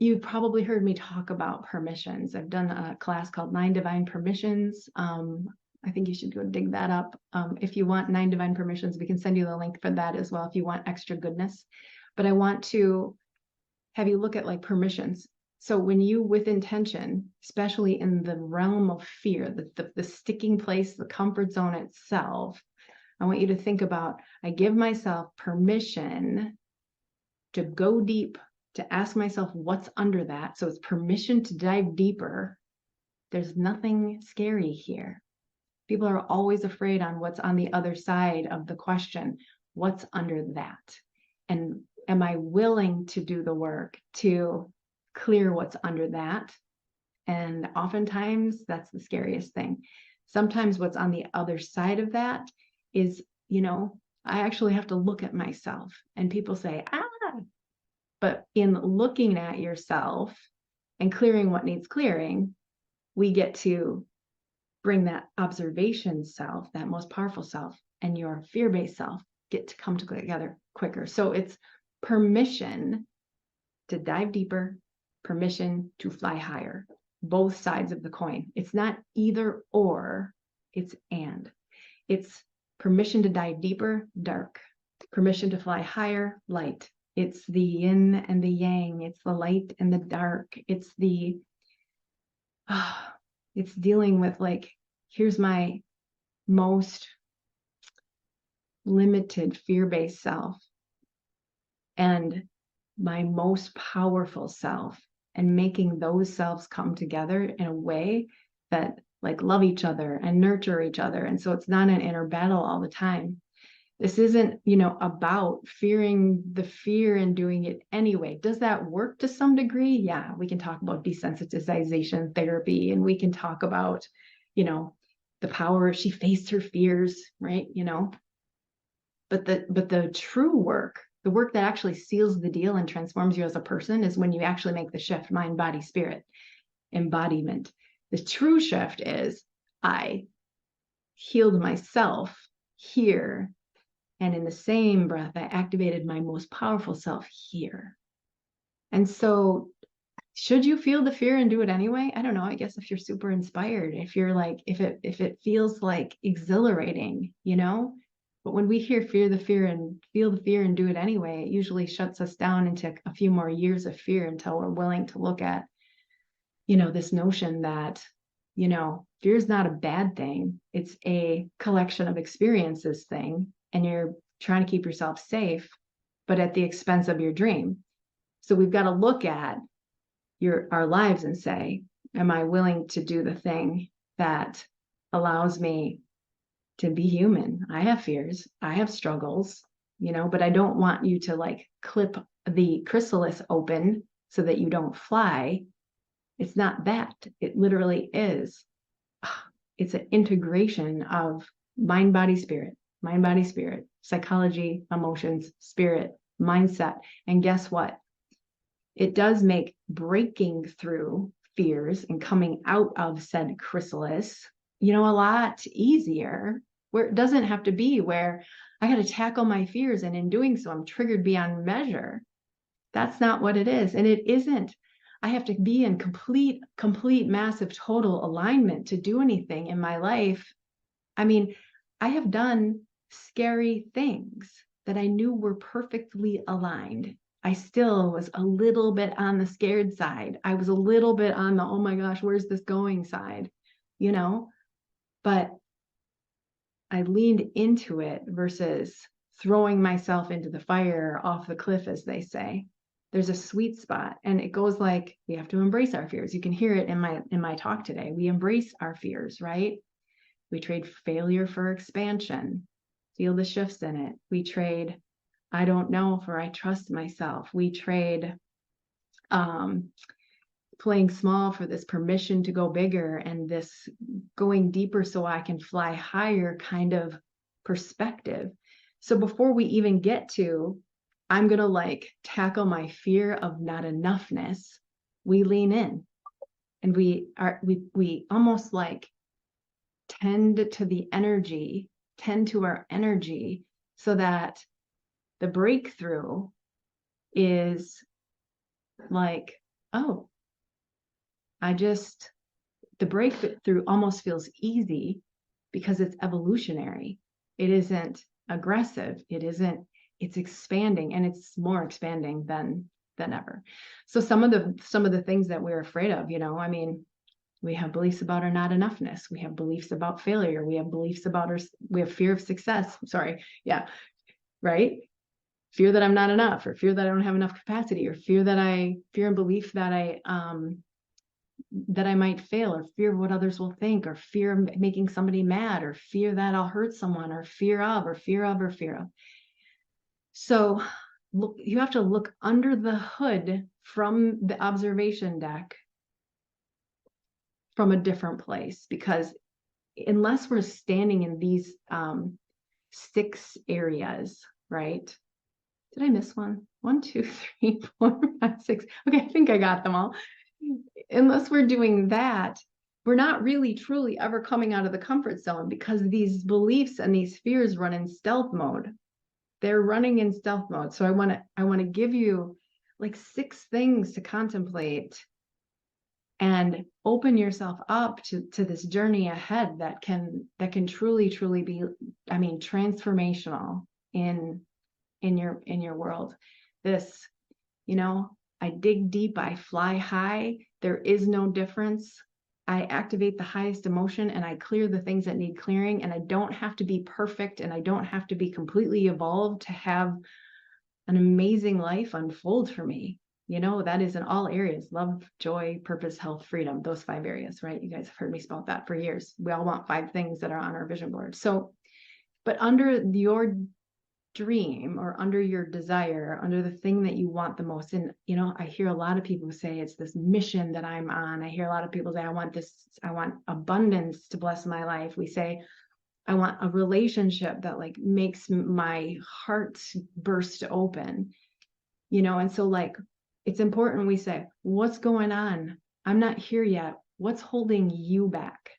you've probably heard me talk about permissions. I've done a class called 9 Divine Permissions. I think you should go dig that up. If you want 9 Divine Permissions, we can send you the link for that as well if you want extra goodness. But I want to have you look at like permissions. So when you, with intention, especially in the realm of fear, the sticking place, the comfort zone itself, I want you to think about, I give myself permission to go deep, to ask myself what's under that. So it's permission to dive deeper. There's nothing scary here. People are always afraid on what's on the other side of the question, what's under that? And am I willing to do the work to clear what's under that? And oftentimes that's the scariest thing. Sometimes what's on the other side of that is, I actually have to look at myself, and people say, but in looking at yourself and clearing what needs clearing, we get to bring that observation self, that most powerful self, and your fear-based self get to come together quicker. So it's permission to dive deeper, permission to fly higher, both sides of the coin. It's not either or, it's and. It's permission to dive deeper, dark. Permission to fly higher, light. It's the yin and the yang. It's the light and the dark. It's it's dealing with like, here's my most limited fear-based self and my most powerful self, and making those selves come together in a way that like love each other and nurture each other. And so it's not an inner battle all the time. This isn't, about fearing the fear and doing it anyway. Does that work to some degree? Yeah, we can talk about desensitization therapy, and we can talk about, the power. She faced her fears, right? But the true work, the work that actually seals the deal and transforms you as a person, is when you actually make the shift, mind, body, spirit, embodiment. The true shift is I healed myself here, and in the same breath, I activated my most powerful self here. And so should you feel the fear and do it anyway? I don't know. I guess if you're super inspired, if you're like, if it feels like exhilarating, but when we hear fear the fear and feel the fear and do it anyway, it usually shuts us down into a few more years of fear until we're willing to look at, this notion that, fear is not a bad thing. It's a collection of experiences thing. And you're trying to keep yourself safe, but at the expense of your dream. So we've got to look at our lives and say, am I willing to do the thing that allows me to be human? I have fears, I have struggles, but I don't want you to like clip the chrysalis open so that you don't fly. It's not that. It literally is. It's an integration of mind, body, spirit, psychology, emotions, spirit, mindset. And guess what? It does make breaking through fears and coming out of said chrysalis, a lot easier, where it doesn't have to be where I got to tackle my fears, and in doing so, I'm triggered beyond measure. That's not what it is. And it isn't. I have to be in complete, massive, total alignment to do anything in my life. I mean, I have done scary things that I knew were perfectly aligned. I still was a little bit on the scared side. I was a little bit on the, oh my gosh, where's this going side, but I leaned into it versus throwing myself into the fire off the cliff, as they say. There's a sweet spot, and it goes like, we have to embrace our fears. You can hear it in my talk today. We embrace our fears, right? We trade failure for expansion. Feel the shifts in it. We trade I don't know for I trust myself. We trade playing small for this permission to go bigger, and this going deeper so I can fly higher kind of perspective. So before we even get to, I'm going to like tackle my fear of not enoughness, we lean in, and we almost like tend to our energy, so that the breakthrough is like, oh, the breakthrough almost feels easy because it's evolutionary. It isn't aggressive. It's expanding, and it's more expanding than ever. So some of the things that we're afraid of, I mean, we have beliefs about our not enoughness. We have beliefs about failure. We have beliefs about we have fear of success. Sorry. Yeah. Right. Fear that I'm not enough, or fear that I don't have enough capacity, or fear and belief that I might fail, or fear of what others will think, or fear of making somebody mad, or fear that I'll hurt someone, or fear of. So look, you have to look under the hood from the observation deck from a different place, because unless we're standing in these 6 areas, right? Did I miss one? 1, 2, 3, 4, 5, 6. Okay, I think I got them all. Unless we're doing that, we're not really truly ever coming out of the comfort zone, because these beliefs and these fears run in stealth mode. They're running in stealth mode. So I want to give you like 6 things to contemplate and open yourself up to this journey ahead that can truly be, I mean, transformational in your world. This, I dig deep, I fly high. There is no difference. I activate the highest emotion, and I clear the things that need clearing, and I don't have to be perfect, and I don't have to be completely evolved to have an amazing life unfold for me. That is in all areas: love, joy, purpose, health, freedom, those 5 areas, right? You guys have heard me spout that for years. We all want 5 things that are on our vision board. So, but under your dream, or under your desire, under the thing that you want the most, and I hear a lot of people say it's this mission that I'm on. I hear a lot of people say, I want abundance to bless my life. We say, I want a relationship that like makes my heart burst open, and so like, it's important we say, what's going on? I'm not here yet. What's holding you back?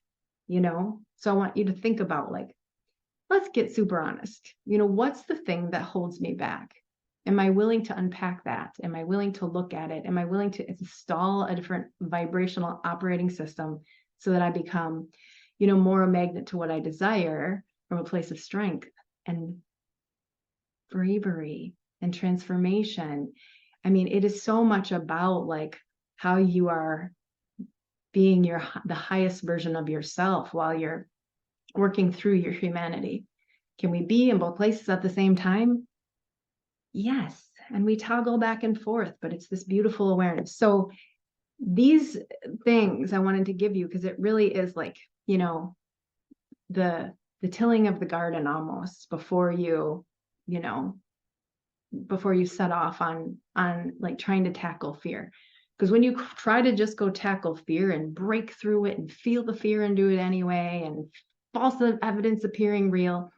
So I want you to think about, like, let's get super honest. What's the thing that holds me back? Am I willing to unpack that? Am I willing to look at it? Am I willing to install a different vibrational operating system so that I become, more a magnet to what I desire, from a place of strength and bravery and transformation? I mean, it is so much about like how you are being the highest version of yourself while you're working through your humanity. Can we be in both places at the same time? Yes. And we toggle back and forth, but it's this beautiful awareness. So these things I wanted to give you, because it really is like, the tilling of the garden almost before you set off on like trying to tackle fear. Because when you try to just go tackle fear and break through it and feel the fear and do it anyway, and false evidence appearing real,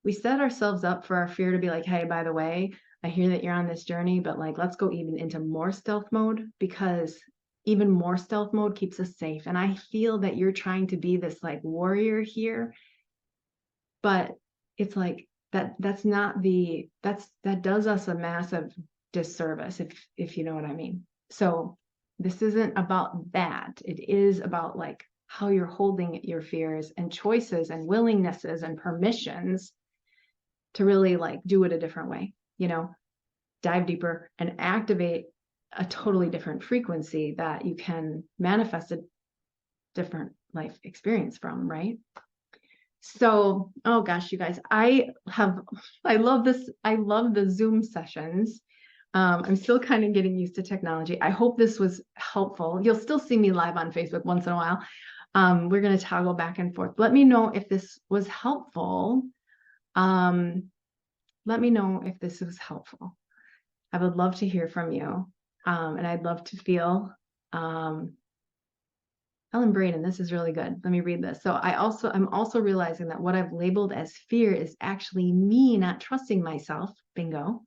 we set ourselves up for our fear to be like, hey, by the way, I hear that you're on this journey, but like, let's go even into more stealth mode, because even more stealth mode keeps us safe. And I feel that you're trying to be this like warrior here, but it's like that does us a massive disservice, if you know what I mean. So this isn't about that. It is about like how you're holding your fears and choices and willingnesses and permissions to really like do it a different way, dive deeper and activate a totally different frequency that you can manifest a different life experience from, right? So, oh gosh, you guys, I love this. I love the Zoom sessions. I'm still kind of getting used to technology. I hope this was helpful. You'll still see me live on Facebook once in a while. We're going to toggle back and forth. Let me know if this was helpful. Let me know if this was helpful. I would love to hear from you. And I'd love to feel, Ellen Braden, this is really good. Let me read this. So I'm also realizing that what I've labeled as fear is actually me not trusting myself, bingo,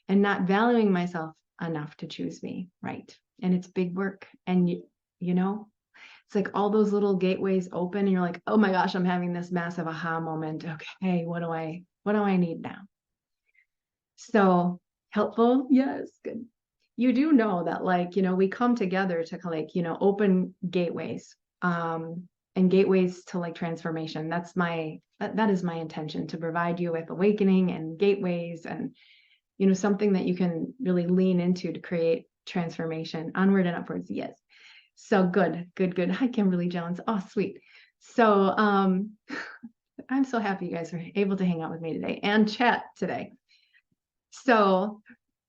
and not valuing myself enough to choose me, right? And it's big work. And you know, it's like all those little gateways open and you're like, oh my gosh, I'm having this massive aha moment. Okay, what do I need now? So helpful? Yes, good. You do know that, like, we come together to like, open gateways, and gateways to like transformation. That is my intention, to provide you with awakening and gateways and, something that you can really lean into to create transformation onward and upwards. Yes. So good. Hi, Kimberly Jones. Oh, sweet. So, I'm so happy you guys are able to hang out with me today and chat today. So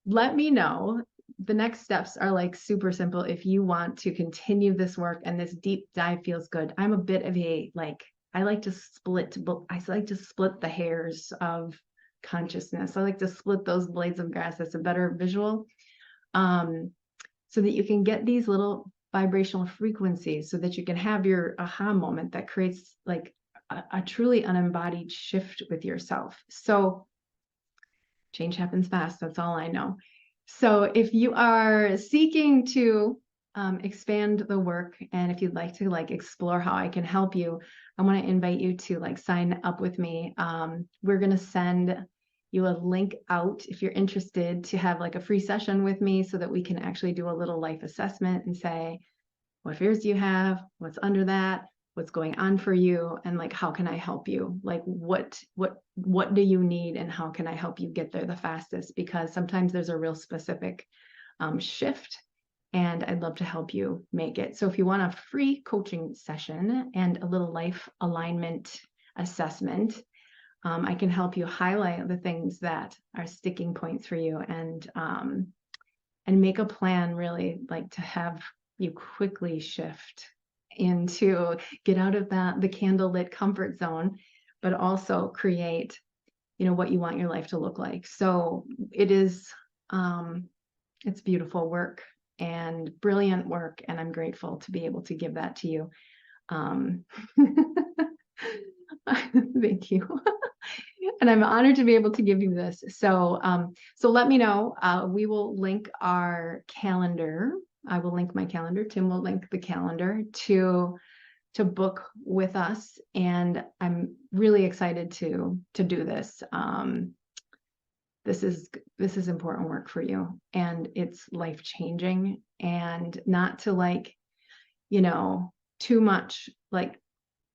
let me know. The next steps are like super simple. If you want to continue this work and this deep dive feels good, I'm a bit of I like to split the hairs of consciousness. I like to split those blades of grass. That's a better visual. So that you can get these little vibrational frequencies so that you can have your aha moment that creates like a truly unembodied shift with yourself. So change happens fast. That's all I know. So if you are seeking to expand the work, and if you'd like to like explore how I can help you, I want to invite you to like sign up with me. We're going to send you a link out if you're interested to have like a free session with me so that we can actually do a little life assessment and say, what fears do you have? What's under that? What's going on for you? And like, how can I help you? Like, what do you need and how can I help you get there the fastest? Because sometimes there's a real specific shift and I'd love to help you make it. So if you want a free coaching session and a little life alignment assessment, I can help you highlight the things that are sticking points for you and make a plan really like to have you quickly shift into get out of the candlelit comfort zone, but also create, what you want your life to look like. So it is, it's beautiful work and brilliant work. And I'm grateful to be able to give that to you. Thank you. And I'm honored to be able to give you this. So, so let me know. We will link our calendar. I will link my calendar. Tim will link the calendar to book with us. And I'm really excited to do this. This is important work for you, and it's life-changing, and not to like, too much like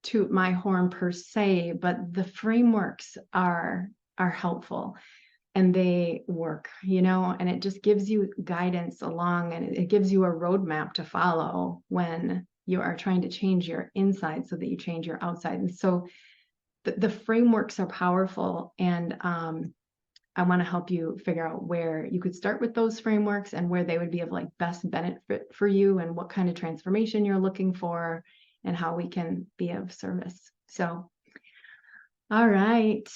toot my horn per se, but the frameworks are helpful and they work, and it just gives you guidance along, and it gives you a roadmap to follow when you are trying to change your inside so that you change your outside. And so the frameworks are powerful, and I want to help you figure out where you could start with those frameworks and where they would be of like best benefit for you and what kind of transformation you're looking for and how we can be of service. So, all right.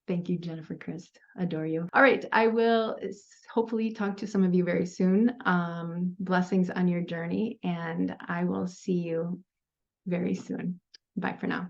Thank you, Jennifer Christ. Adore you. All right. I will hopefully talk to some of you very soon. Blessings on your journey, and I will see you very soon. Bye for now.